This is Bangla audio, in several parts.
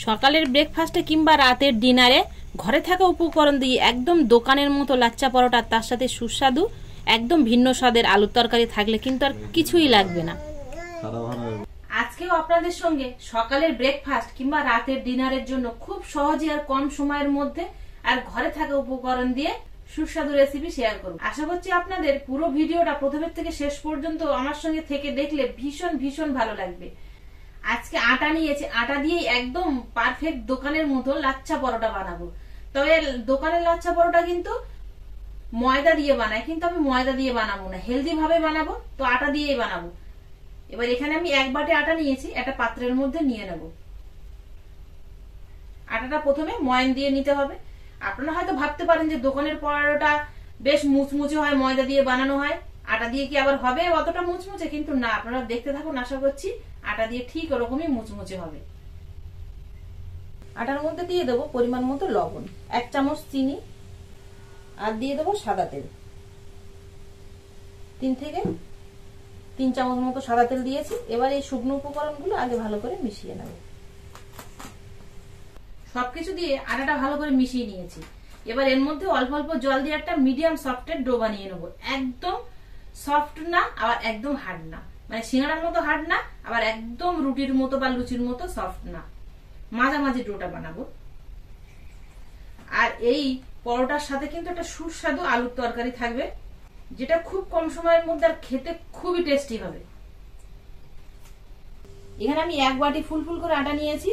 সকালের ব্রেকফাস্টে কিংবা রাতের ডিনারে ঘরে থাকা উপকরণ দিয়ে একদম দোকানের মতো লাচ্চা পরোটা, তার সাথে সুস্বাদু একদম ভিন্ন স্বাদের আলুর তরকারি থাকলে কিন্তু আর কিছুই লাগবে না। আজকেও আপনাদের সঙ্গে সকালের ব্রেকফাস্ট কিংবা রাতের ডিনারের জন্য খুব সহজে আর কম সময়ের মধ্যে আর ঘরে থাকা উপকরণ দিয়ে সুস্বাদু রেসিপি শেয়ার করব। আশা করছি আপনাদের পুরো ভিডিওটা প্রথমের থেকে শেষ পর্যন্ত আমার সঙ্গে থেকে দেখলে ভীষণ ভীষণ ভালো লাগবে। আজকে আটা নিয়েছি, আটা দিয়ে একদম পারফেক্ট দোকানের মতো লাচ্ছা পরোটা বানাবো। তবে দোকানের লাচ্ছা পরোটা কিন্তু ময়দা দিয়ে বানায়, কিন্তু আমি ময়দা দিয়ে বানাবো না, হেলদি ভাবে বানাবো, তো আটা দিয়েই বানাবো। এবার এখানে আমি 1 বাটি আটা নিয়েছি, একটা পাত্রের মধ্যে নিয়ে নেব। আটাটা প্রথমে ময়ান দিয়ে নিতে হবে। আপনারা হয়তো ভাবতে পারেন যে দোকানের পরোটা বেশ মুচমুচে হয়, ময়দা দিয়ে বানানো হয়, আটা দিয়ে কি আবার হবে অতটা মুচমুচে? কিন্তু না, আপনারা দেখতে থাকুন, আশা করছি আটা দিয়ে ঠিক ওরকমই মুচমুচে হবে। আটার মধ্যে দিয়ে দেবো পরিমাণ মতো লবণ, 1 চামচ চিনি, আর দিয়ে দেবো সাদা তেল। 3 থেকে 3 চামচ মতো সাদা তেল দিয়েছি। এবার এই শুকনো উপকরণগুলো আগে ভালো করে মিশিয়ে নেব। সবকিছু দিয়ে আটাটা ভালো করে মিশিয়ে নিয়েছি। এবার এর মধ্যে অল্প অল্প জল দিয়ে একটা মিডিয়াম সফটের ডো বানিয়ে নেবো। একদম সফট না, আবার একদম হার্ড না, মানে সিঙ্গাড়ার মতো হার্ড না, আবার একদম রুটির মতো বা লুচির মতো সফট না, মাঝামাঝি ডোটা বানাবো। আর এই পরোটার সাথে কিন্তু একটা সুস্বাদু আলুর তরকারি থাকবে, যেটা খুব কম সময়ের মধ্যে আর খেতে খুবই টেস্টি হবে। এখানে আমি 1 বাটি ফুল ফুল করে আটা নিয়েছি,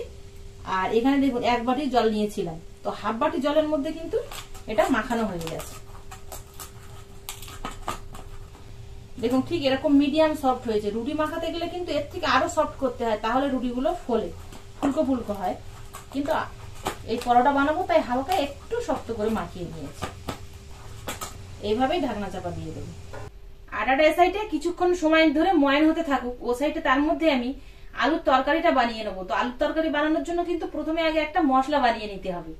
আর এখানে দেখুন 1 বাটি জল নিয়েছিলাম, তো হাফ বাটি জলের মধ্যে কিন্তু এটা মাখানো হয়ে গেছে। দেখুন ঠিক এরকম মিডিয়াম সফট হয়েছে। রুটি মাখাতে গেলে কিন্তু এর থেকে আরো সফট করতে হয়, তাহলে রুটিগুলো ফোলে, ফুলকো ফুলকো হয়। কিন্তু এই পরোটা বানাবো তাই হালকা একটু শক্ত করে মাখিয়ে নিয়েছি। এইভাবেই ঢাকনা চাপা দিয়ে দেবো। আটাটা এ সাইডে কিছুক্ষণ সময় ধরে ময়ান হতে থাকুক, ও সাইডে তার মধ্যে আমি আলুর তরকারিটা বানিয়ে নেবো। তো আলুর তরকারি বানানোর জন্য কিন্তু প্রথমে আগে একটা মশলা বানিয়ে নিতে হবে।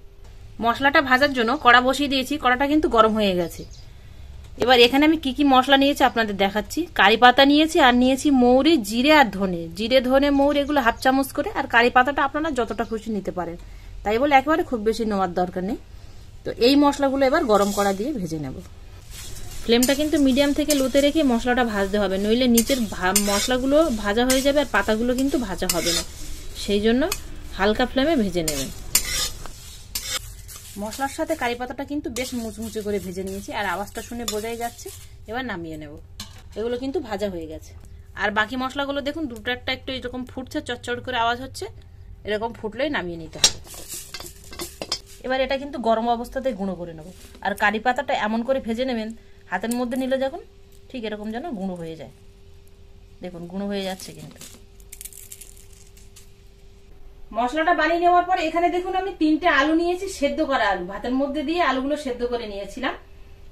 মশলাটা ভাজার জন্য কড়া বসিয়ে দিয়েছি, কড়াটা কিন্তু গরম হয়ে গেছে। এবার এখানে আমি কি কি মশলা নিয়েছি আপনাদের দেখাচ্ছি। কারি পাতা নিয়েছি, আর নিয়েছি মৌরি, জিরে আর ধনে। জিরে, ধনে, মৌরি এগুলো হাফ চামচ করে, আর কারি পাতাটা আপনারা যতটা খুশি নিতে পারেন, তাই বলে একেবারে খুব বেশি নেওয়ার দরকার নেই। তো এই মশলাগুলো এবার গরম কড়া দিয়ে ভেজে নেব। ফ্লেমটা কিন্তু মিডিয়াম থেকে লোতে রেখে মশলাটা ভাজতে হবে, নইলে নিচের মশলাগুলো ভাজা হয়ে যাবে আর পাতাগুলো কিন্তু ভাজা হবে না। সেই জন্য হালকা ফ্লেমে ভেজে নেবেন। মশলার সাথে কারি পাতাটা কিন্তু বেশ মুচমুচে করে ভেজে নিয়েছি, আর আওয়াজটা শুনে বোঝাই যাচ্ছে। এবার নামিয়ে নেব। এগুলো কিন্তু ভাজা হয়ে গেছে। আর বাকি মশলাগুলো দেখুন দুটো একটা একটু এরকম ফুটছে, চটচট করে আওয়াজ হচ্ছে, এরকম ফুটলেই নামিয়ে নিতে হবে। এবার এটা কিন্তু গরম অবস্থাতে গুঁড়ো করে নেব। আর কারি পাতাটা এমন করে ভেজে নেবেন, হাতের মধ্যে নিলে যখন ঠিক এরকম যেন গুঁড়ো হয়ে যায়। দেখুন গুঁড়ো হয়ে যাচ্ছে কিন্তু। মশলাটা বানিয়ে নেওয়ার পর এখানে দেখুন আমি 3টে আলু নিয়েছি, সেদ্ধ করা আলু, ভাতের মধ্যে দিয়ে আলুগুলো সেদ্ধ করে নিয়েছিলাম।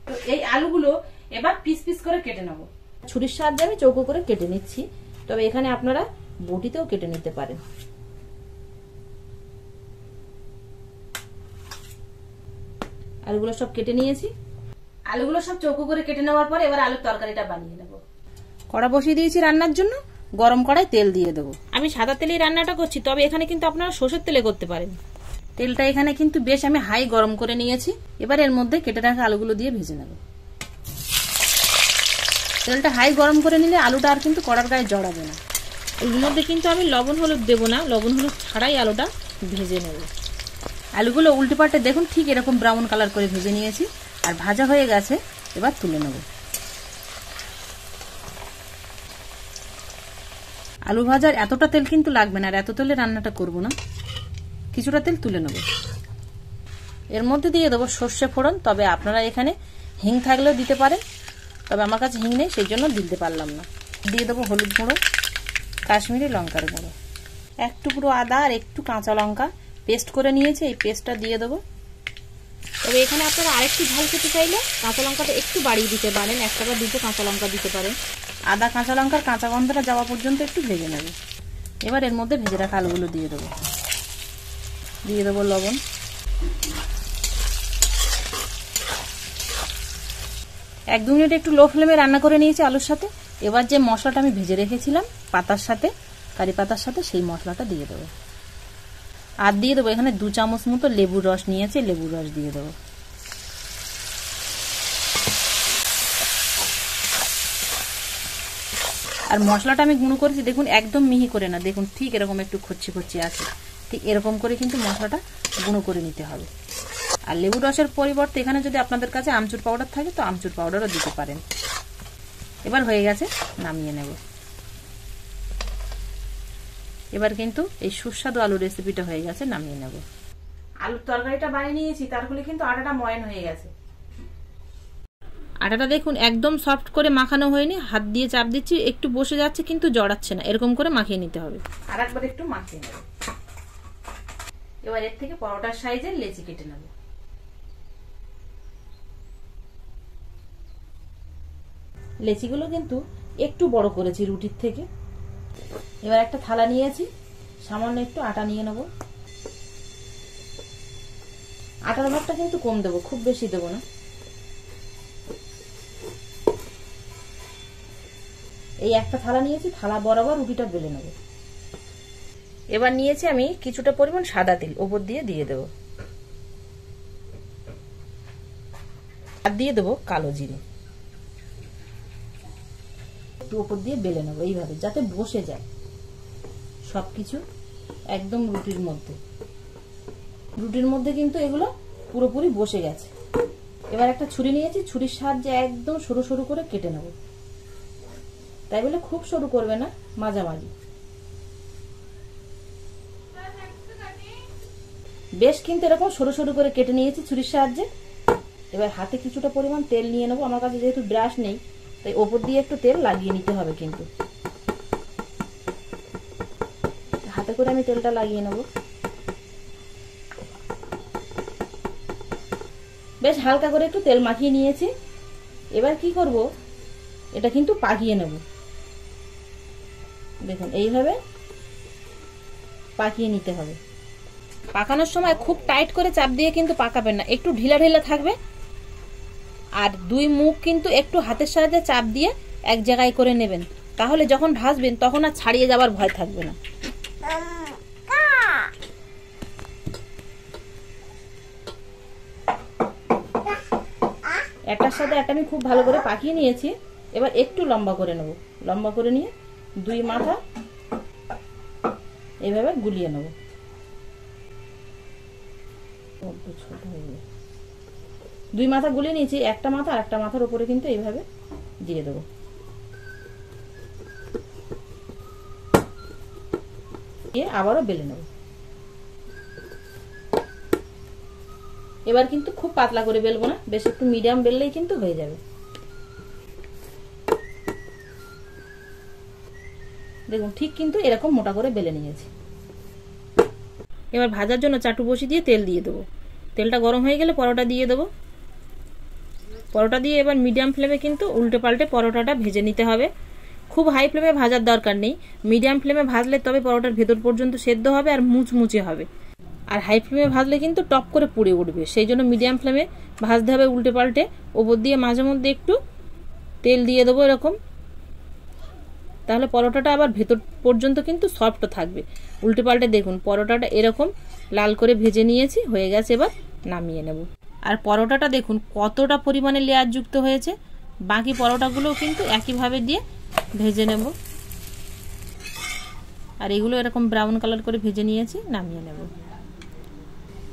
তো এই আলুগুলো এবার পিস পিস করে কেটে নেব। ছুরির সাহায্যে আমি চৌকো করে কেটে নিচ্ছি, তবে এখানে আপনারা বটিতেও কেটে নিতে পারেন। আলুগুলো সব কেটে নিয়েছি। আলুগুলো সব চৌকো করে কেটে নেওয়ার পর এবার আলুর তরকারিটা বানিয়ে নেব। কড়া বসিয়ে দিয়েছি রান্নার জন্য, গরম কড়ায় তেল দিয়ে দেবো। আমি সাদা তেলেই রান্নাটা করছি, তবে এখানে কিন্তু আপনারা সরষের তেলে করতে পারেন। তেলটা এখানে কিন্তু বেশ আমি হাই গরম করে নিয়েছি। এবার এর মধ্যে কেটে রাখা আলুগুলো দিয়ে ভেজে নেব। তেলটা হাই গরম করে নিলে আলুটা আর কিন্তু কড়ার গায়ে জড়াবে না। এর মধ্যে কিন্তু আমি লবণ হলুদ দেবো না, লবণ হলুদ ছাড়াই আলুটা ভেজে নেব। আলুগুলো উল্টে পাল্টে দেখুন ঠিক এরকম ব্রাউন কালার করে ভেজে নিয়েছি, আর ভাজা হয়ে গেছে। এবার তুলে নেব। আলু ভাজার এতটা তেল কিন্তু লাগবে না, আর এত তেলে রান্নাটা করব না। কিছুটা তেল তুলে নেব। এর মধ্যে দিয়ে দেবো সর্ষে ফোড়ন, তবে আপনারা এখানে হিং থাকলেও দিতে পারেন, তবে আমার কাছে হিং নেই, সেই জন্য দিতে পারলাম না। দিয়ে দেবো হলুদ গুঁড়ো, কাশ্মীরি লঙ্কার গুঁড়ো, 1 টুকরো আদা আর একটু কাঁচা লঙ্কা পেস্ট করে নিয়েছি, এই পেস্টটা দিয়ে দেবো। তবে এখানে আপনারা আরেকটু ঝাল খেতে চাইলে কাঁচা লঙ্কাটা একটু বাড়িয়ে দিতে পারেন, 1 বা 2 কাঁচা লঙ্কা দিতে পারেন। আদা কাঁচা লঙ্কার কাঁচা গন্ধটা যাওয়া পর্যন্ত একটু ভেজে নেব। এবার এর মধ্যে ভেজে রাখা আলুগুলো দিয়ে দেবো। দিয়ে দেবো লবণ। 1-2 মিনিট একটু লো ফ্লেমে রান্না করে নিয়েছি আলুর সাথে। এবার যে মশলাটা আমি ভেজে রেখেছিলাম পাতার সাথে, কারি পাতার সাথে, সেই মশলাটা দিয়ে দেবো। আর দিয়ে দেবো এখানে 2 চামচ মতো লেবুর রস নিয়েছি, লেবুর রস দিয়ে দেবো। আর মশলাটা আমি গুঁড়ো করেছি দেখুন, একদম মিহি করে না, দেখুন ঠিক এরকম একটু খচ্ছি খচ্ছি আছে, ঠিক এরকম করে কিন্তু মশলাটা গুঁড়ো করে নিতে হবে। আর লেবু রসের পরিবর্তে এখানে যদি আপনাদের কাছে আমচুর পাউডার থাকে তো আমচুর পাউডারও দিতে পারেন। এবার হয়ে গেছে, নামিয়ে নেব। এবার কিন্তু এই সুস্বাদু আলুর রেসিপিটা হয়ে গেছে, নামিয়ে নেব। আলুর তরকারিটা বানিয়ে নিয়েছি, তার ফলে কিন্তু আটাটা ময়ান হয়ে গেছে। আটাটা দেখুন একদম সফট করে মাখানো হয়নি, হাত দিয়ে চাপ দিচ্ছি, একটু বসে যাচ্ছে কিন্তু জড়াচ্ছে না, এরকম করে মাখিয়ে নিতে হবে। আর একবার একটু মাখিয়ে নেব। এবার এর থেকে পরোটার সাইজের লেচি কেটে নেব। লেচিগুলো কিন্তু একটু বড় করেছি রুটির থেকে। এবার একটা থালা নিয়েছি, সামান্য একটু আটা নিয়ে নেব। আটার ভাগটা কিন্তু কম দেবো, খুব বেশি দেবো না। এই একটা থালা নিয়েছি, থালা বরাবর রুটিটা বেলে নেব। এবার নিয়েছি আমি কিছুটা পরিমাণ সাদা তেল, ওপর দিয়ে দেব। আর দিয়ে দেবো কালো জিরে, একটু ওপর দিয়ে বেলে নেবো এইভাবে, যাতে বসে যায় সবকিছু একদম রুটির মধ্যে। রুটির মধ্যে কিন্তু এগুলো পুরোপুরি বসে গেছে। এবার একটা ছুরি নিয়েছি, ছুরির সাহায্যে একদম সরু সরু করে কেটে নেব। তাই বলে খুব সরু করবে না, মাঝামাঝি। বেশ কিন্তু এরকম সরু সরু করে কেটে নিয়েছি ছুরির সাহায্যে। এবার হাতে কিছুটা পরিমাণ তেল নিয়ে নেবো। আমার কাছে যেহেতু ব্রাশ নেই তাই ওপর দিয়ে একটু তেল লাগিয়ে নিতে হবে, কিন্তু হাতে করে আমি তেলটা লাগিয়ে নেব। বেশ হালকা করে একটু তেল মাখিয়ে নিয়েছি। এবার কি করব, এটা কিন্তু পাকিয়ে নেব। দেখুন এইভাবে পাকিয়ে নিতে হবে। পাকানোর সময় খুব টাইট করে চাপ দিয়ে কিন্তু পাকাবেন না, একটু ঢিলা ঢিলা থাকবে। আর 2 মুখ কিন্তু একটু হাতের সাহায্যে চাপ দিয়ে এক জায়গায় করে নেবেন, তাহলে যখন ভাজবেন তখন আর ছাড়িয়ে যাবার ভয় থাকবে না। একটার সাথে একটা আমি খুব ভালো করে পাকিয়ে নিয়েছি। এবার একটু লম্বা করে নেব, লম্বা করে নিয়ে 2 মাথা এইভাবে গুলিয়ে নেব। ছোট হয়ে গেল। 2 মাথা গুলিয়ে নিয়েছি, একটা মাথা আর একটা মাথার উপরে কিন্তু এইভাবে দিয়ে দেবো। দিয়ে আবারও বেলে নেব। এবার কিন্তু খুব পাতলা করে বেলবো না, বেশ একটু মিডিয়াম বেললেই কিন্তু হয়ে যাবে। দেখুন ঠিক কিন্তু এরকম মোটা করে বেলে নিয়েছি। এবার ভাজার জন্য চাটু বসিয়ে দিয়ে তেল দিয়ে দেবো। তেলটা গরম হয়ে গেলে পরোটা দিয়ে দেবো। পরোটা দিয়ে এবার মিডিয়াম ফ্লেমে কিন্তু উল্টে পাল্টে পরোটাটা ভেজে নিতে হবে। খুব হাই ফ্লেমে ভাজার দরকার নেই, মিডিয়াম ফ্লেমে ভাজলে তবে পরোটার ভেতর পর্যন্ত সেদ্ধ হবে আর মুচমুচে হবে। আর হাই ফ্লেমে ভাজলে কিন্তু টপ করে পুড়ে উঠবে, সেই জন্য মিডিয়াম ফ্লেমে ভাজতে হবে উল্টে পাল্টে। ওপর দিয়ে মাঝে মধ্যে একটু তেল দিয়ে দেবো এরকম, তাহলে পরোটাটা আবার ভেতর পর্যন্ত কিন্তু সফট থাকবে। উল্টে পাল্টে দেখুন পরোটাটা এরকম লাল করে ভেজে নিয়েছি, হয়ে গেছে। এবার নামিয়ে নেব। আর পরোটাটা দেখুন কতটা পরিমাণে লেয়ার যুক্ত হয়েছে। বাকি পরোটাগুলোও কিন্তু একইভাবে দিয়ে ভেজে নেব। আর এগুলো এরকম ব্রাউন কালার করে ভেজে নিয়েছি, নামিয়ে নেব।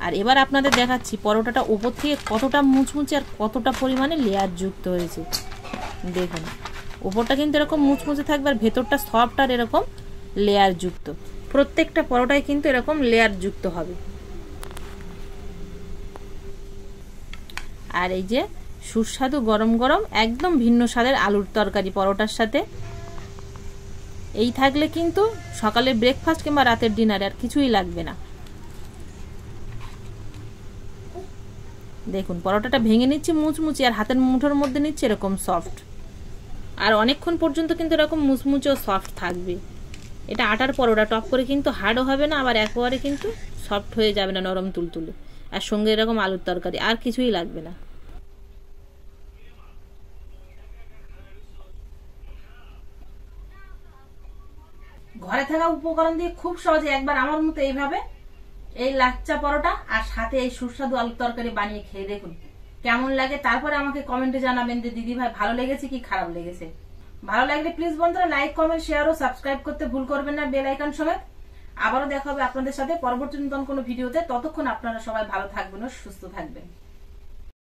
আর এবার আপনাদের দেখাচ্ছি পরোটাটা উপর থেকে কতটা মুচমুচে আর কতটা পরিমাণে লেয়ার যুক্ত হয়েছে। দেখুন উপরটা কিন্তু এরকম মুচমুচে থাকবে আর ভেতরটা সফট আর এরকম লেয়ার যুক্ত। প্রত্যেকটা পরোটাই কিন্তু এরকম লেয়ার যুক্ত হবে। আর এই যে সুস্বাদু গরম গরম একদম ভিন্ন স্বাদের আলুর তরকারি পরোটার সাথে, এই থাকলে কিন্তু সকালে ব্রেকফাস্ট কিংবা রাতের ডিনারে আর কিছুই লাগবে না। দেখুন পরোটাটা ভেঙে নিচ্ছে মুচমুচে আর হাতের মুঠোর মধ্যে নিচ্ছে এরকম সফট। আর অনেকক্ষণ পর্যন্ত কিন্তু এরকম মুচমুচে ও সফট থাকবে। এটা আটার পরোটা, টপ করে কিন্তু হার্ডও হবে না, আবার একেবারে কিন্তু সফট হয়ে যাবে না, নরম তুলতুলে। আর সঙ্গে এরকম আলুর তরকারি, আর কিছুই লাগবে না। ঘরে থাকা উপকরণ দিয়ে খুব সহজে একবার আমার মতো এইভাবে এই লাচ্চা পরোটা আর সাথে এই সুস্বাদু আলুর তরকারি বানিয়ে খেয়ে দেখুন কেমন লাগে। তারপরে আমাকে কমেন্টে জানাবেন যে দিদি ভাই ভালো লেগেছে কি খারাপ লেগেছে। ভালো লাগলে প্লিজ বন্ধুরা লাইক, কমেন্ট, শেয়ার ও সাবস্ক্রাইব করতে ভুল করবেন না, বেল আইকন সমেত। আবারও দেখা হবে আপনাদের সাথে পরবর্তী নতুন কোনো ভিডিওতে। ততক্ষণ আপনারা সবাই ভালো থাকবেন ও সুস্থ থাকবেন।